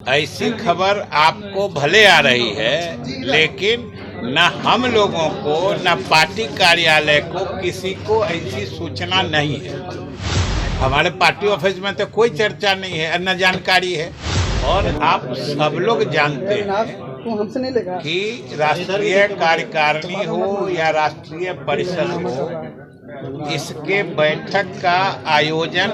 ऐसी खबर आपको भले आ रही है, लेकिन न हम लोगों को न पार्टी कार्यालय को किसी को ऐसी सूचना नहीं है। हमारे पार्टी ऑफिस में तो कोई चर्चा नहीं है, न जानकारी है। और आप सब लोग जानते हैं कि राष्ट्रीय कार्यकारिणी हो या राष्ट्रीय परिषद हो, इसके बैठक का आयोजन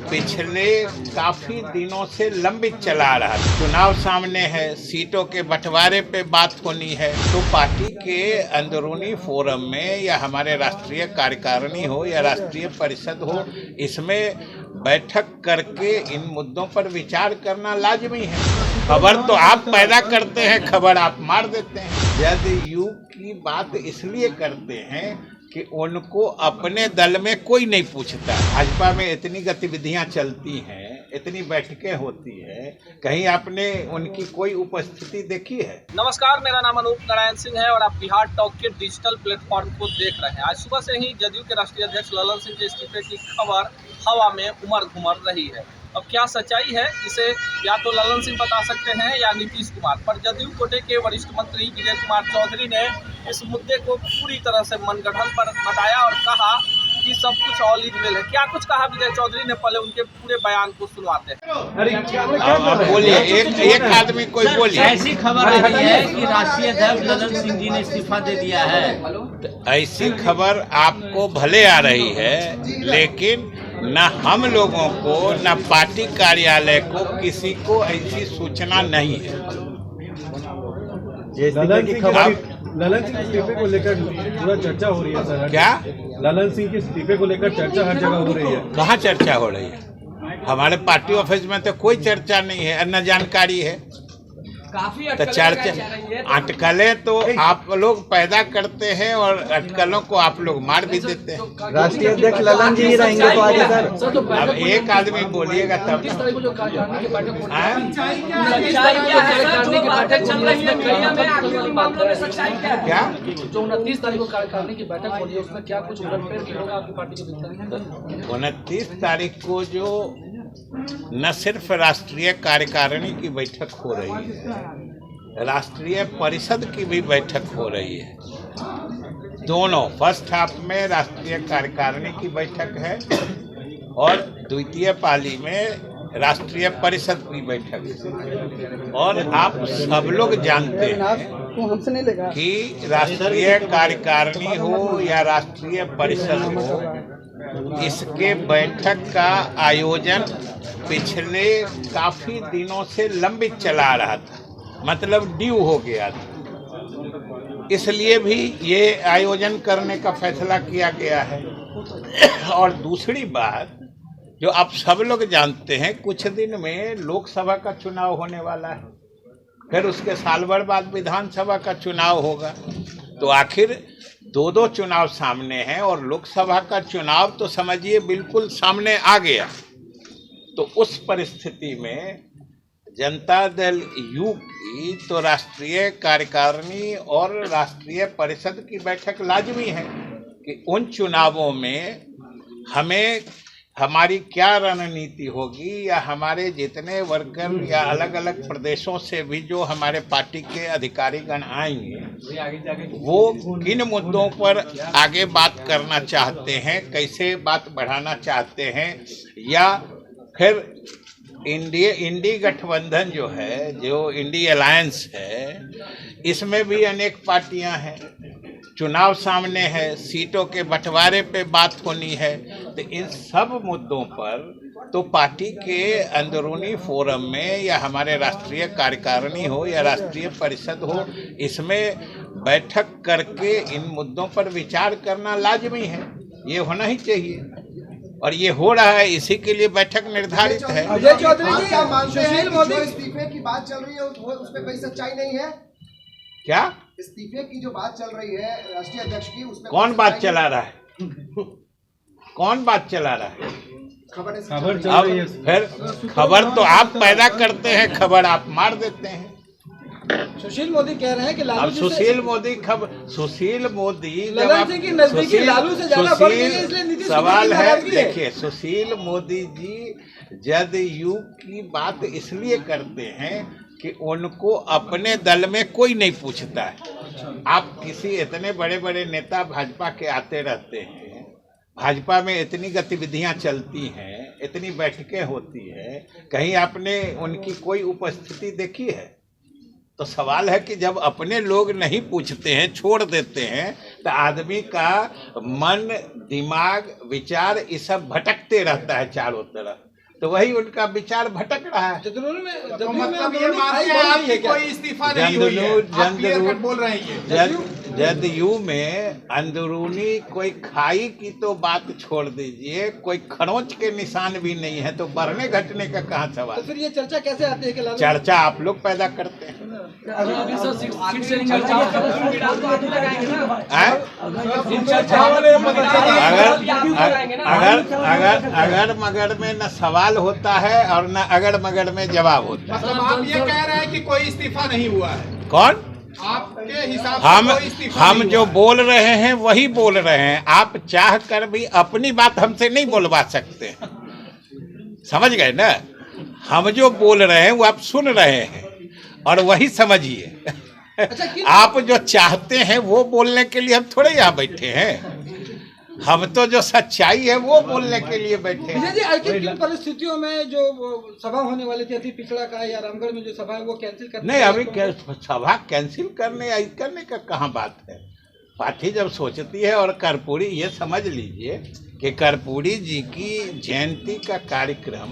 पिछले काफी दिनों से लंबित चला रहा है। चुनाव सामने है, सीटों के बंटवारे पे बात होनी है, तो पार्टी के अंदरूनी फोरम में या हमारे राष्ट्रीय कार्यकारिणी हो या राष्ट्रीय परिषद हो, इसमें बैठक करके इन मुद्दों पर विचार करना लाजमी है। खबर तो आप पैदा करते हैं, खबर आप मार देते हैं। जदयू की बात इसलिए करते हैं कि उनको अपने दल में कोई नहीं पूछता। भाजपा में इतनी गतिविधियां चलती हैं, इतनी बैठकें होती हैं, कहीं आपने उनकी कोई उपस्थिति देखी है? नमस्कार, मेरा नाम अनूप नारायण सिंह है और आप बिहार टॉक के डिजिटल प्लेटफॉर्म को देख रहे हैं। आज सुबह से ही जदयू के राष्ट्रीय अध्यक्ष ललन सिंह के इस्तीफे की खबर हवा में उमड़ घुमड़ रही है। अब क्या सच्चाई है, इसे या तो ललन सिंह बता सकते हैं या नीतीश कुमार। पर जदयू कोटे के वरिष्ठ मंत्री विजय कुमार चौधरी ने इस मुद्दे को पूरी तरह से मनगढ़ंत पर बताया और कहा कि सब कुछ ऑल इज वेल है। क्या कुछ कहा विजय चौधरी ने, पहले उनके पूरे बयान को सुनवाते हैं। बोलिए, एक आदमी कोई बोलिए। ऐसी खबर आ रही है कि राष्ट्रीय अध्यक्ष ललन सिंह जी ने इस्तीफा दे दिया है। ऐसी खबर आपको भले आ रही है, लेकिन न हम लोगों को न पार्टी कार्यालय को किसी को ऐसी सूचना नहीं है। ललन सिंह इस्तीफे को लेकर पूरा चर्चा हो रही है सर। क्या ललन सिंह के इस्तीफे को लेकर चर्चा हर जगह हो रही है? कहाँ चर्चा हो रही है? हमारे पार्टी ऑफिस में तो कोई चर्चा नहीं है, न जानकारी है। काफी तो चर्चा अटकलें तो आप लोग पैदा करते हैं और अटकलों को आप लोग मार भी देते हैं। राष्ट्रीय अध्यक्ष ललन जी रहेंगे तो आगे सर। अब एक आदमी बोलिएगा तब। क्या जो 29 तारीख को कार्यकारिणी की बैठक हो रही है, उसमें क्या कुछ उलटफेर की होगा आपकी पार्टी के भीतर? 29 तारीख को जो न सिर्फ राष्ट्रीय कार्यकारिणी की बैठक हो रही है, राष्ट्रीय परिषद की भी बैठक हो रही है। दोनों, फर्स्ट हाफ में राष्ट्रीय कार्यकारिणी की बैठक है और द्वितीय पाली में राष्ट्रीय परिषद की बैठक है। और आप सब लोग जानते हैं कि राष्ट्रीय कार्यकारिणी हो या राष्ट्रीय परिषद हो, इसके बैठक का आयोजन पिछले काफी दिनों से लंबित चला रहा था, मतलब ड्यू हो गया था। इसलिए भी ये आयोजन करने का फैसला किया गया है। और दूसरी बात जो आप सब लोग जानते हैं, कुछ दिन में लोकसभा का चुनाव होने वाला है, फिर उसके साल भर बाद विधानसभा का चुनाव होगा। तो आखिर दो चुनाव सामने हैं और लोकसभा का चुनाव तो समझिए बिल्कुल सामने आ गया। तो उस परिस्थिति में जनता दल यू की तो राष्ट्रीय कार्यकारिणी और राष्ट्रीय परिषद की बैठक लाजमी है कि उन चुनावों में हमें हमारी क्या रणनीति होगी, या हमारे जितने वर्कर या अलग अलग प्रदेशों से भी जो हमारे पार्टी के अधिकारीगण आएंगे, वो किन मुद्दों पर आगे बात करना चाहते हैं, कैसे बात बढ़ाना चाहते हैं। या फिर इंडी गठबंधन जो है, जो इंडी अलायंस है, इसमें भी अनेक पार्टियां हैं। चुनाव सामने है, सीटों के बंटवारे पे बात होनी है, तो इन सब मुद्दों पर तो पार्टी के अंदरूनी फोरम में या हमारे राष्ट्रीय कार्यकारिणी हो या राष्ट्रीय परिषद हो, इसमें बैठक करके इन मुद्दों पर विचार करना लाजमी है। ये होना ही चाहिए और ये हो रहा है, इसी के लिए बैठक निर्धारित है। अजय चौधरी जी, क्या मानते हैं कि जो इस्तीफे की बात चल रही है उसमें कोई सच्चाई नहीं है? क्या इस्तीफे की जो बात चल रही है राष्ट्रीय अध्यक्ष की, उसमें कौन बात चला रहा है? कौन बात चला रहा है? खबर चल रही है। फिर खबर तो आप पैदा करते हैं, खबर आप मार देते हैं। सुशील मोदी कह रहे हैं कि लालू अब जी से सुशील मोदी ललन सिंह की नजदीकी लालू से ज्यादा बढ़ गई है, इसलिए नीतीश कुमार सवाल की है। नाराजगी है। देखिए, सुशील मोदी जी जदयू की बात इसलिए करते हैं कि उनको अपने दल में कोई नहीं पूछता है। आप किसी इतने बड़े बड़े नेता भाजपा के आते रहते हैं, भाजपा में इतनी गतिविधियां चलती हैं, इतनी बैठकें होती हैं, कहीं आपने उनकी कोई उपस्थिति देखी है? तो सवाल है कि जब अपने लोग नहीं पूछते हैं, छोड़ देते हैं, तो आदमी का मन, दिमाग, विचार ये सब भटकते रहता है चारों तरफ। तो वही उनका विचार भटक रहा है। जदयू में अंदरूनी कोई खाई की तो बात छोड़ दीजिए, कोई खरोंच के निशान भी नहीं है, तो बढ़ने घटने का कहाँ सवाल। तो फिर ये चर्चा कैसे आती है कि लालू चर्चा आप लोग पैदा करते हैं। अगर मगर में न सवाल होता है और न अगर मगर में जवाब होता है। मतलब आप ये कह रहे हैं कि कोई इस्तीफा नहीं हुआ है? कौन? आपके हिसाब से कोई इस्तीफा हम नहीं जो हुआ है? बोल रहे हैं वही बोल रहे हैं। आप चाह कर भी अपनी बात हमसे नहीं बोलवा सकते हैं, समझ गए ना? हम जो बोल रहे हैं वो आप सुन रहे हैं और वही समझिए। आप जो चाहते हैं वो बोलने के लिए हम थोड़े यहाँ बैठे हैं। हम तो जो सच्चाई है वो बोलने के लिए बैठे हैं। विजय जी, आखिर किन परिस्थितियों में जो सभा होने वाली थी अति पिछड़ा का या रामगढ़ में जो सभा है वो कैंसिल करने? नहीं, अभी सभा कैंसिल करने या करने का कहाँ बात है। पार्टी जब सोचती है, और कर्पूरी ये समझ लीजिए कि कर्पूरी जी की जयंती का कार्यक्रम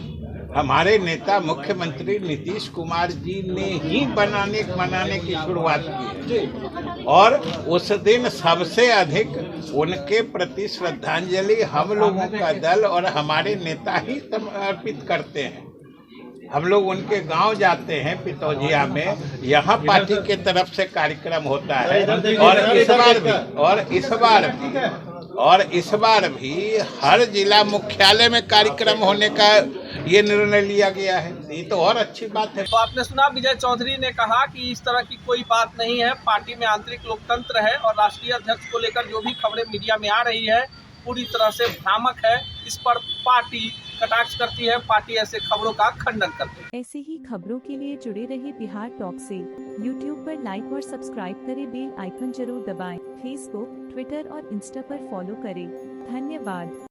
हमारे नेता मुख्यमंत्री नीतीश कुमार जी ने ही मनाने की शुरुआत की है। और उस दिन सबसे अधिक उनके प्रति श्रद्धांजलि हम लोगों का दल और हमारे नेता ही समर्पित करते हैं। हम लोग उनके गांव जाते हैं पितौजिया में, यहाँ पार्टी के तरफ से कार्यक्रम होता है। और इस बार भी हर जिला मुख्यालय में कार्यक्रम होने का ये निर्णय लिया गया है। ये तो और अच्छी बात है। तो आपने सुना, विजय चौधरी ने कहा कि इस तरह की कोई बात नहीं है, पार्टी में आंतरिक लोकतंत्र है और राष्ट्रीय अध्यक्ष को लेकर जो भी खबरें मीडिया में आ रही है पूरी तरह से भ्रामक है। इस पर पार्टी कटाक्ष करती है, पार्टी ऐसे खबरों का खंडन करती है। ऐसे ही खबरों के लिए जुड़े रहिए बिहार टॉक से। यूट्यूब पर लाइक और सब्सक्राइब करें, बेल आइकन जरूर दबाएं। फेसबुक, ट्विटर और इंस्टा पर फॉलो करें। धन्यवाद।